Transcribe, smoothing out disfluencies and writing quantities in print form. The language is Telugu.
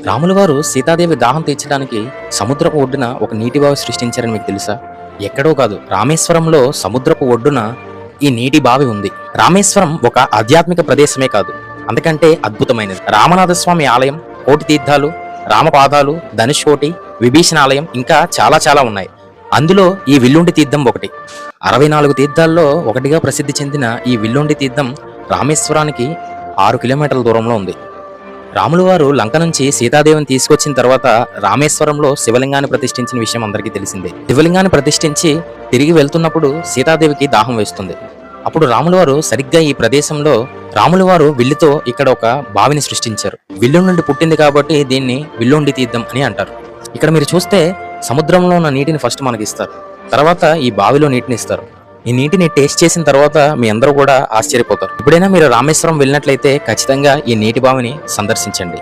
రాముల వారు సీతాదేవి దాహం తీర్చడానికి సముద్రపు ఒడ్డున ఒక నీటి బావి సృష్టించారని మీకు తెలుసా? ఎక్కడో కాదు, రామేశ్వరంలో సముద్రపు ఒడ్డున ఈ నీటి బావి ఉంది. రామేశ్వరం ఒక ఆధ్యాత్మిక ప్రదేశమే కాదు, అందుకంటే అద్భుతమైనది. రామనాథ స్వామి ఆలయం, కోటి తీర్థాలు, రామపాదాలు, ధనుష్కోటి, విభీషణ ఆలయం, ఇంకా చాలా చాలా ఉన్నాయి. అందులో ఈ విల్లుండి తీర్థం ఒకటి. 64 తీర్థాల్లో ఒకటిగా ప్రసిద్ధి చెందిన ఈ విల్లుండి తీర్థం రామేశ్వరానికి 6 కిలోమీటర్ల దూరంలో ఉంది. రాములు వారు లంక నుంచి సీతాదేవిని తీసుకొచ్చిన తర్వాత రామేశ్వరంలో శివలింగాన్ని ప్రతిష్ఠించిన విషయం అందరికీ తెలిసిందే. శివలింగాన్ని ప్రతిష్ఠించి తిరిగి వెళ్తున్నప్పుడు సీతాదేవికి దాహం వేస్తుంది. అప్పుడు రాములు వారు సరిగ్గా ఈ ప్రదేశంలో రాములు వారు విల్లుతో ఇక్కడ ఒక బావిని సృష్టించారు. విల్లు నుండి పుట్టింది కాబట్టి దీన్ని విల్లుండి తీర్థం అని అంటారు. ఇక్కడ మీరు చూస్తే సముద్రంలో ఉన్న నీటిని ఫస్ట్ మనకి ఇస్తారు, తర్వాత ఈ బావిలో నీటిని ఇస్తారు. ఈ నీటిని టేస్ట్ చేసిన తర్వాత మీ అందరూ కూడా ఆశ్చర్యపోతారు. ఎప్పుడైనా మీరు రామేశ్వరం వెళ్ళినట్లయితే ఖచ్చితంగా ఈ నీటి బావిని సందర్శించండి.